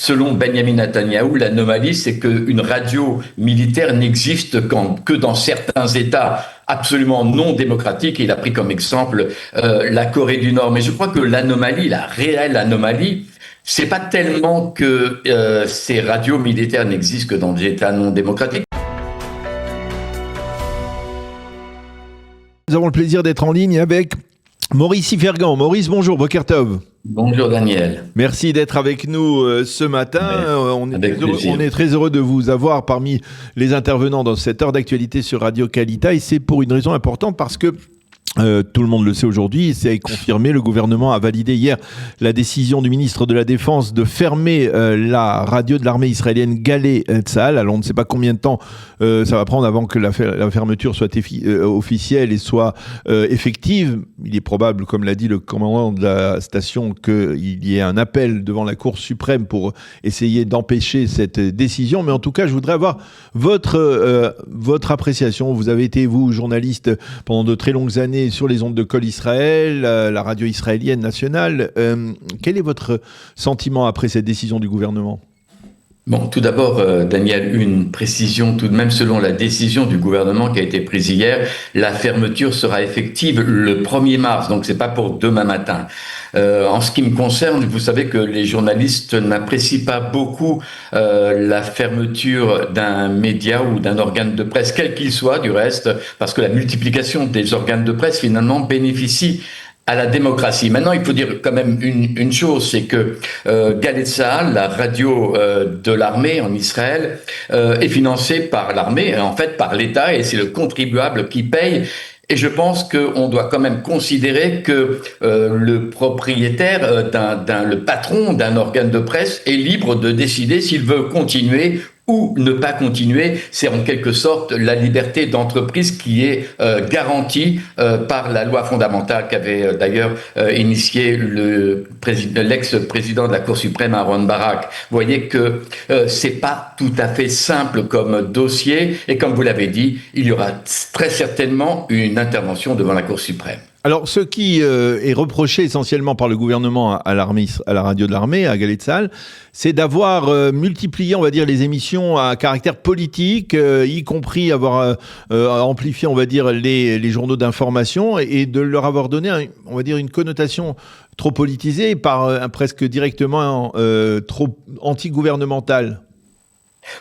selon Benjamin Netanyahou, l'anomalie, c'est qu'une radio militaire n'existe que dans certains États absolument non démocratiques. Et il a pris comme exemple la Corée du Nord. Mais je crois que l'anomalie, la réelle anomalie, c'est pas tellement que ces radios militaires n'existent que dans des États non démocratiques. Nous avons le plaisir d'être en ligne avec Maurice Ifergan. Maurice, bonjour, Boker Tov. Bonjour Daniel. Merci d'être avec nous ce matin. On est très heureux de vous avoir parmi les intervenants dans cette heure d'actualité sur Radio Kalita, et c'est pour une raison importante parce que tout le monde le sait aujourd'hui, c'est confirmé, le gouvernement a validé hier la décision du ministre de la Défense de fermer la radio de l'armée israélienne Galei Tzahal. Alors on ne sait pas combien de temps ça va prendre avant que la fermeture soit officielle et soit effective. Il est probable, comme l'a dit le commandant de la station, qu'il y ait un appel devant la Cour suprême pour essayer d'empêcher cette décision. Mais en tout cas, je voudrais avoir votre appréciation. Vous avez été, vous, journaliste pendant de très longues années sur les ondes de Kol Israël, la radio israélienne nationale. Quel est votre sentiment après cette décision du gouvernement ? Bon, tout d'abord, Daniel, une précision tout de même. Selon la décision du gouvernement qui a été prise hier, la fermeture sera effective le 1er mars, donc c'est pas pour demain matin. En ce qui me concerne, vous savez que les journalistes n'apprécient pas beaucoup la fermeture d'un média ou d'un organe de presse, quel qu'il soit du reste, parce que la multiplication des organes de presse finalement bénéficie à la démocratie. Maintenant, il faut dire quand même une chose, c'est que Galei Tzahal, la radio de l'armée en Israël, est financée par l'armée, en fait par l'État, et c'est le contribuable qui paye. Et je pense qu'on doit quand même considérer que le propriétaire le patron d'un organe de presse est libre de décider s'il veut continuer ou ne pas continuer. C'est en quelque sorte la liberté d'entreprise qui est garantie par la loi fondamentale qu'avait d'ailleurs initié l'ex-président de la Cour suprême, Aaron Barak. Vous voyez que c'est pas tout à fait simple comme dossier, et comme vous l'avez dit, il y aura très certainement une intervention devant la Cour suprême. Alors, ce qui est reproché essentiellement par le gouvernement à la radio de l'armée, à Galei Tzahal, c'est d'avoir multiplié, on va dire, les émissions à caractère politique, y compris avoir amplifié, on va dire, les journaux d'information, et de leur avoir donné, on va dire, une connotation trop politisée, presque directement trop anti-gouvernementale.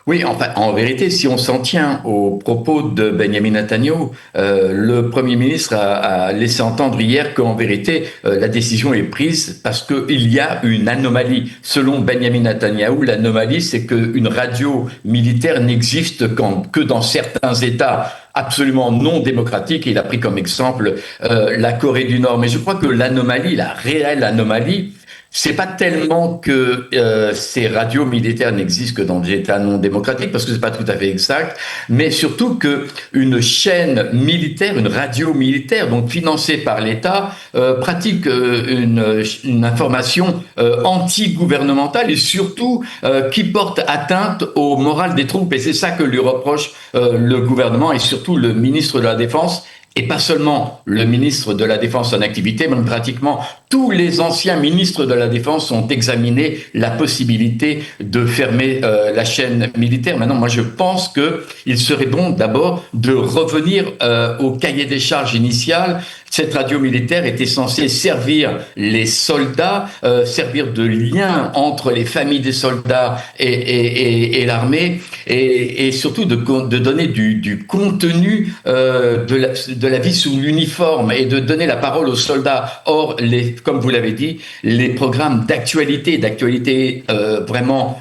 Oui, enfin, en vérité, si on s'en tient aux propos de Benjamin Netanyahou, le Premier ministre a laissé entendre hier qu'en vérité, la décision est prise parce qu'il y a une anomalie. Selon Benjamin Netanyahou, l'anomalie, c'est qu'une radio militaire n'existe que dans certains États absolument non démocratiques. Il a pris comme exemple la Corée du Nord. Mais je crois que l'anomalie, la réelle anomalie, c'est pas tellement que ces radios militaires n'existent que dans des États non démocratiques, parce que c'est pas tout à fait exact, mais surtout que une chaîne militaire, une radio militaire, donc financée par l'État, pratique une information anti-gouvernementale et surtout qui porte atteinte au moral des troupes. Et c'est ça que lui reproche le gouvernement et surtout le ministre de la Défense. Et pas seulement le ministre de la Défense en activité, mais pratiquement tous les anciens ministres de la Défense ont examiné la possibilité de fermer la chaîne militaire. Maintenant, moi, je pense qu'il serait bon d'abord de revenir au cahier des charges initial. Cette radio militaire était censée servir les soldats, servir de lien entre les familles des soldats et l'armée, et surtout de donner du contenu de la vie sous l'uniforme et de donner la parole aux soldats. Or, comme vous l'avez dit, les programmes d'actualité vraiment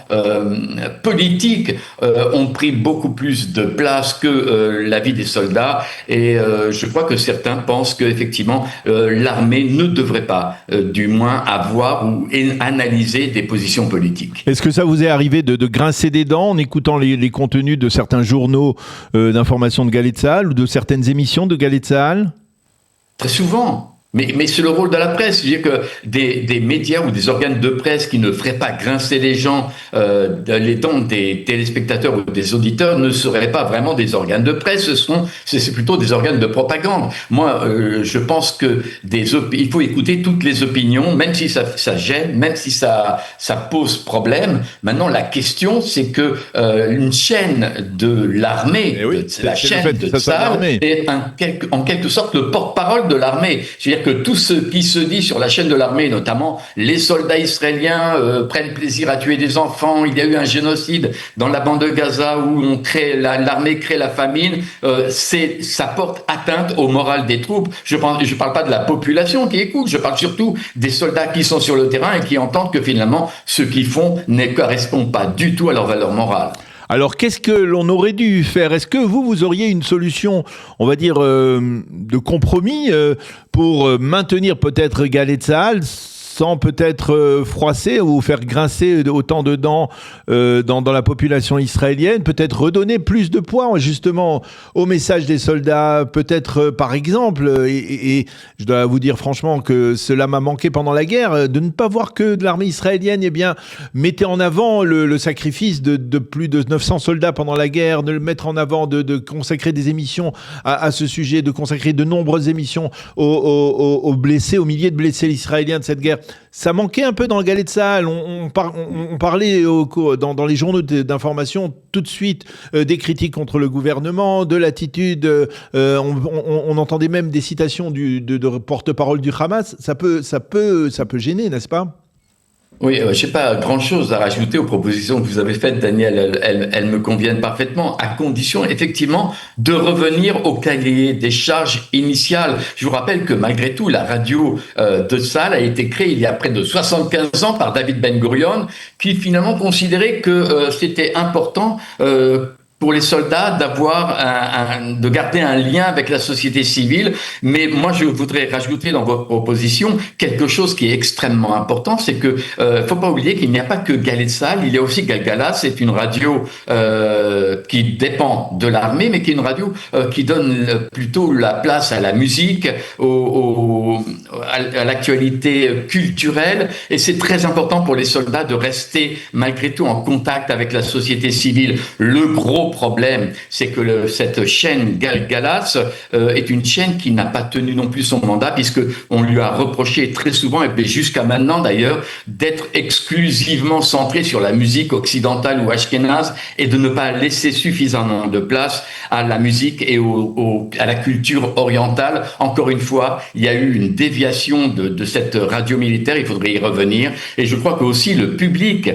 politique ont pris beaucoup plus de place que la vie des soldats. Et je crois que certains pensent qu'effectivement, l'armée ne devrait pas, du moins, avoir ou analyser des positions politiques. Est-ce que ça vous est arrivé de grincer des dents en écoutant les contenus de certains journaux d'information de Galei Tzahal ou de certaines émissions de Galei Tzahal ? Très souvent. Mais c'est le rôle de la presse. C'est-à-dire que des médias ou des organes de presse qui ne feraient pas grincer les gens, les dents des téléspectateurs ou des auditeurs ne seraient pas vraiment des organes de presse. C'est plutôt des organes de propagande. Moi, je pense que il faut écouter toutes les opinions, même si ça gêne, même si ça pose problème. Maintenant, la question, c'est que une chaîne de l'armée, la chaîne de Tsahal, est en quelque sorte le porte-parole de l'armée. C'est-à-dire que tout ce qui se dit sur la chaîne de l'armée, notamment les soldats israéliens prennent plaisir à tuer des enfants, il y a eu un génocide dans la bande de Gaza où l'armée crée la famine, ça porte atteinte au moral des troupes. Je parle pas de la population qui écoute, je parle surtout des soldats qui sont sur le terrain et qui entendent que finalement ce qu'ils font ne correspond pas du tout à leur valeur morale. Alors, qu'est-ce que l'on aurait dû faire ? Est-ce que vous auriez une solution, on va dire, de compromis pour maintenir peut-être Galey Tsahal sans peut-être froisser ou faire grincer autant de dents dans la population israélienne, peut-être redonner plus de poids justement au message des soldats, peut-être par exemple, et je dois vous dire franchement que cela m'a manqué pendant la guerre, de ne pas voir que de l'armée israélienne mettait en avant le sacrifice de plus de 900 soldats pendant la guerre, de le mettre en avant, de consacrer des émissions à ce sujet, de consacrer de nombreuses émissions aux blessés, aux milliers de blessés israéliens de cette guerre. Ça manquait un peu dans le Galey Tsahal. On parlait dans les journaux d'information tout de suite des critiques contre le gouvernement, de l'attitude. On entendait même des citations de porte-parole du Hamas. Ça peut gêner, n'est-ce pas ? Oui, je n'ai pas grand-chose à rajouter aux propositions que vous avez faites, Daniel. Elles me conviennent parfaitement, à condition, effectivement, de revenir au cahier des charges initiales. Je vous rappelle que, malgré tout, la radio de Tsahal a été créée il y a près de 75 ans par David Ben Gurion, qui finalement considérait que c'était important pour les soldats de garder un lien avec la société civile. Mais moi, je voudrais rajouter dans votre proposition quelque chose qui est extrêmement important, c'est que faut pas oublier qu'il n'y a pas que Galey Tsahal, il y a aussi Galgalat, c'est une radio qui dépend de l'armée, mais qui est une radio qui donne plutôt la place à la musique, à l'actualité culturelle, et c'est très important pour les soldats de rester malgré tout en contact avec la société civile. Le gros problème, c'est que cette chaîne Galgalat est une chaîne qui n'a pas tenu non plus son mandat, puisque on lui a reproché très souvent, et puis jusqu'à maintenant d'ailleurs, d'être exclusivement centré sur la musique occidentale ou ashkénaze et de ne pas laisser suffisamment de place à la musique et à la culture orientale. Encore une fois, il y a eu une déviation de cette radio militaire, il faudrait y revenir. Et je crois que aussi le public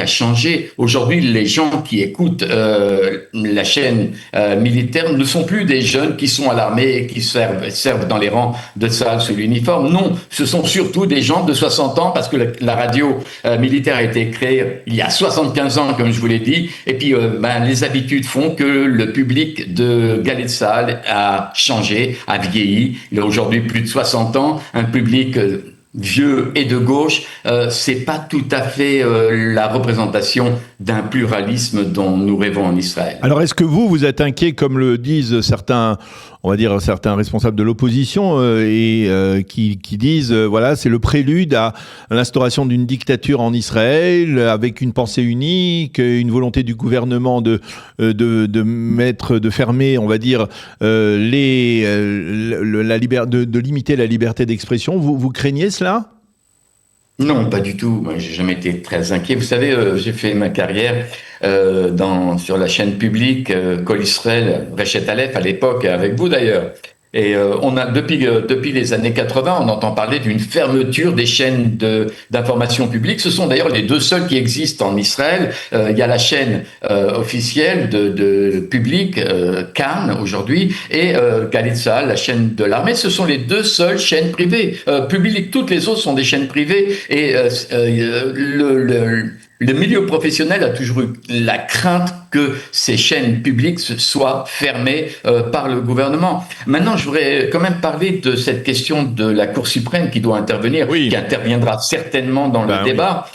a changé. Aujourd'hui, les gens qui écoutent la chaîne militaire ne sont plus des jeunes qui sont à l'armée et qui servent dans les rangs de Tsahal sous l'uniforme. Non, ce sont surtout des gens de 60 ans, parce que la radio militaire a été créée il y a 75 ans, comme je vous l'ai dit, et puis les habitudes font que le public de Galey Tsahal a changé, a vieilli. Il a aujourd'hui plus de 60 ans, un public vieux et de gauche, c'est pas tout à fait la représentation d'un pluralisme dont nous rêvons en Israël. Alors, est-ce que vous êtes inquiet, comme le disent certains responsables de l'opposition qui disent voilà, c'est le prélude à l'instauration d'une dictature en Israël avec une pensée unique, une volonté du gouvernement de fermer, on va dire, de limiter la liberté d'expression. Vous craignez cela ? Non, pas du tout. Moi, j'ai jamais été très inquiet. Vous savez, j'ai fait ma carrière sur la chaîne publique Kol Israël, Reshet Aleph à l'époque, avec vous d'ailleurs. Et on a depuis les années 80, on entend parler d'une fermeture des chaînes d'information publique. Ce sont d'ailleurs les deux seules qui existent en Israël. Il y a la chaîne officielle de public, Kan aujourd'hui, et Galey Tsahal, la chaîne de l'armée. Ce sont les deux seules chaînes privées publiques. Toutes les autres sont des chaînes privées. Et le milieu professionnel a toujours eu la crainte que ces chaînes publiques soient fermées par le gouvernement. Maintenant, je voudrais quand même parler de cette question de la Cour suprême qui doit intervenir, qui interviendra certainement dans le débat.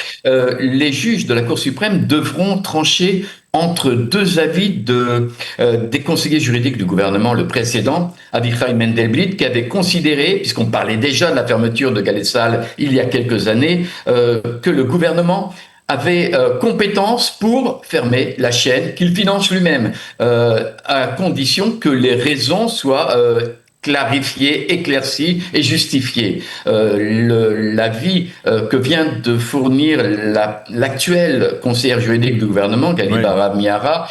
Les juges de la Cour suprême devront trancher entre deux avis des conseillers juridiques du gouvernement, le précédent, Avichai Mendelblit, qui avait considéré, puisqu'on parlait déjà de la fermeture de Galey Tzahal il y a quelques années, que le gouvernement avait compétence pour fermer la chaîne qu'il finance lui-même, à condition que les raisons soient clarifié, éclairci et justifié. L'avis que vient de fournir l'actuelle conseillère juridique du gouvernement, Gali Bahara Miara,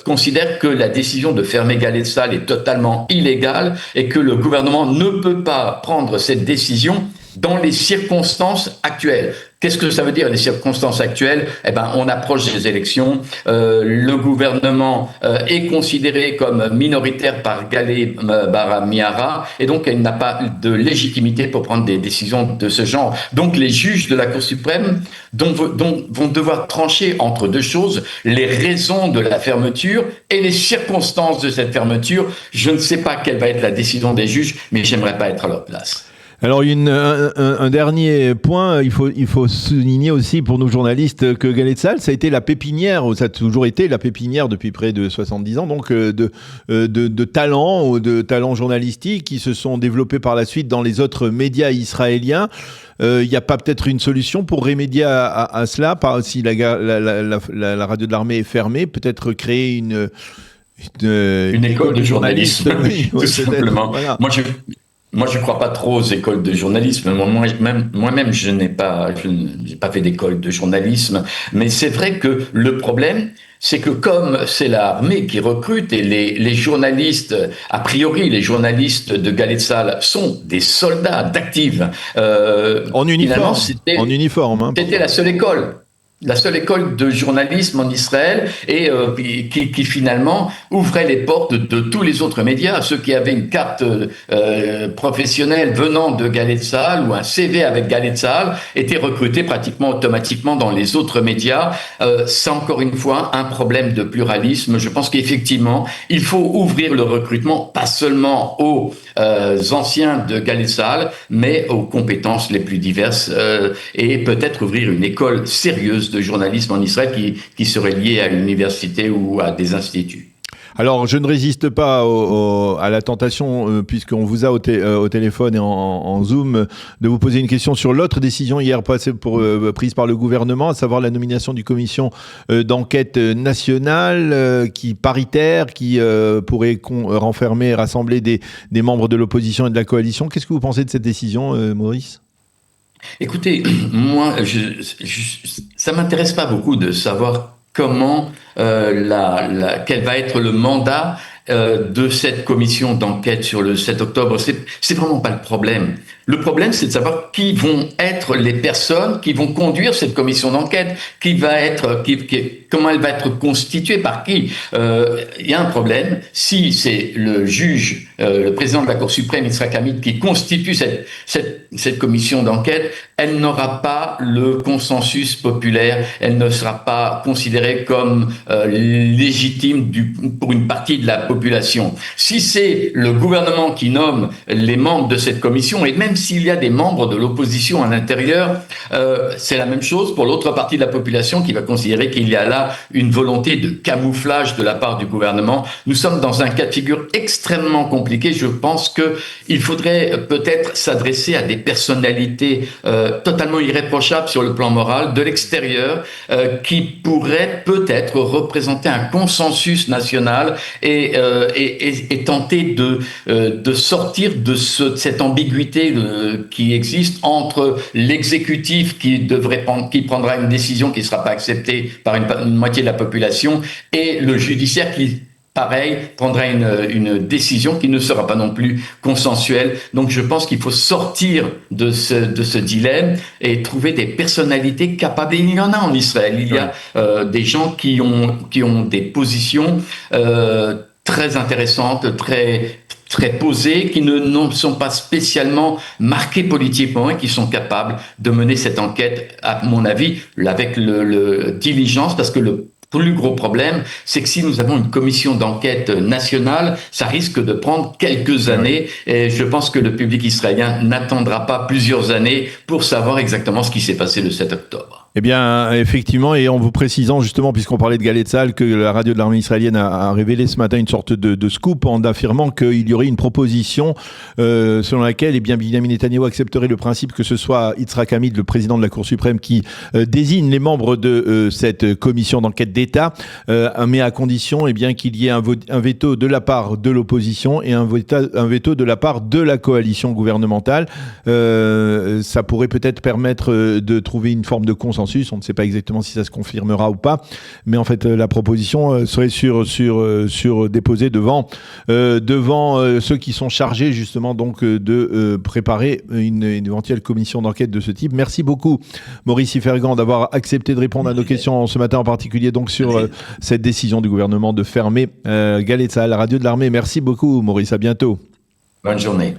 considère que la décision de fermer Galey Tzahal est totalement illégale et que le gouvernement ne peut pas prendre cette décision dans les circonstances actuelles. Qu'est-ce que ça veut dire, les circonstances actuelles? Eh ben, on approche des élections. Le gouvernement est considéré comme minoritaire par Gali Bahara Miara, et donc il n'a pas de légitimité pour prendre des décisions de ce genre. Donc les juges de la Cour suprême vont devoir trancher entre deux choses, les raisons de la fermeture et les circonstances de cette fermeture. Je ne sais pas quelle va être la décision des juges, mais j'aimerais pas être à leur place. Alors, un dernier point, il faut souligner aussi pour nos journalistes que Galey Tzahal, ça a été la pépinière, ça a toujours été la pépinière depuis près de 70 ans, donc de talents ou de talents journalistiques qui se sont développés par la suite dans les autres médias israéliens. Il n'y a pas peut-être une solution pour remédier à cela, si la radio de l'armée est fermée, peut-être créer une école de journalisme, tout simplement. Voilà. Moi, je crois pas trop aux écoles de journalisme. Moi-même, je n'ai pas fait d'école de journalisme. Mais c'est vrai que le problème, c'est que comme c'est l'armée qui recrute et les journalistes, a priori, les journalistes de Galey Tzahal sont des soldats d'actifs. En uniforme. C'était la seule école. La seule école de journalisme en Israël et qui finalement ouvrait les portes de tous les autres médias. Ceux qui avaient une carte professionnelle venant de Galey Tzahal ou un CV avec Galey Tzahal étaient recrutés pratiquement automatiquement dans les autres médias. C'est encore une fois un problème de pluralisme. Je pense qu'effectivement, il faut ouvrir le recrutement, pas seulement aux anciens de Galey Tzahal, mais aux compétences les plus diverses et peut-être ouvrir une école sérieuse de journalisme en Israël qui serait liée à une université ou à des instituts. Alors, je ne résiste pas à la tentation, puisqu'on vous a au téléphone et en Zoom, de vous poser une question sur l'autre décision hier prise par le gouvernement, à savoir la nomination du commission d'enquête nationale paritaire, qui pourrait renfermer et rassembler des membres de l'opposition et de la coalition. Qu'est-ce que vous pensez de cette décision, Maurice ? Écoutez, moi, ça m'intéresse pas beaucoup de savoir comment, quel va être le mandat de cette commission d'enquête sur le 7 octobre. C'est vraiment pas le problème. Le problème, c'est de savoir qui vont être les personnes qui vont conduire cette commission d'enquête, comment elle va être constituée, par qui. Il y a un problème. Si c'est le juge, le président de la Cour suprême, Yitzhak Hamid, qui constitue cette commission d'enquête, elle n'aura pas le consensus populaire. Elle ne sera pas considérée comme légitime pour une partie de la population. Si c'est le gouvernement qui nomme les membres de cette commission, et même s'il y a des membres de l'opposition à l'intérieur, c'est la même chose pour l'autre partie de la population qui va considérer qu'il y a là une volonté de camouflage de la part du gouvernement. Nous sommes dans un cas de figure extrêmement compliqué. Je pense qu'il faudrait peut-être s'adresser à des personnalités totalement irréprochables sur le plan moral, de l'extérieur, qui pourraient peut-être représenter un consensus national et tenter de sortir de cette ambiguïté qui existe entre l'exécutif qui prendra une décision qui ne sera pas acceptée par une moitié de la population et le judiciaire qui, pareil, prendra une décision qui ne sera pas non plus consensuelle. Donc je pense qu'il faut sortir de ce dilemme et trouver des personnalités capables. Et il y en a en Israël. Il y a des gens qui ont des positions très intéressantes, très posées, qui ne sont pas spécialement marquées politiquement et qui sont capables de mener cette enquête, à mon avis, avec le diligence, parce que le plus gros problème, c'est que si nous avons une commission d'enquête nationale, ça risque de prendre quelques années et je pense que le public israélien n'attendra pas plusieurs années pour savoir exactement ce qui s'est passé le 7 octobre. Eh bien, effectivement, et en vous précisant justement, puisqu'on parlait de Galed Tzahal, que la radio de l'armée israélienne a révélé ce matin une sorte de scoop en affirmant qu'il y aurait une proposition selon laquelle Benjamin Netanyahou accepterait le principe que ce soit Yitzhak Hamid, le président de la Cour suprême, qui désigne les membres de cette commission d'enquête d'État, mais à condition qu'il y ait un veto de la part de l'opposition et un veto de la part de la coalition gouvernementale. Ça pourrait peut-être permettre de trouver une forme de consensus. On ne sait pas exactement si ça se confirmera ou pas, mais en fait la proposition serait déposée devant ceux qui sont chargés justement donc de préparer une éventuelle commission d'enquête de ce type. Merci beaucoup Maurice Ifergan d'avoir accepté de répondre à nos questions ce matin, en particulier donc sur cette décision du gouvernement de fermer Galed Tzahal, la radio de l'armée. Merci beaucoup Maurice, à bientôt. Bonne journée.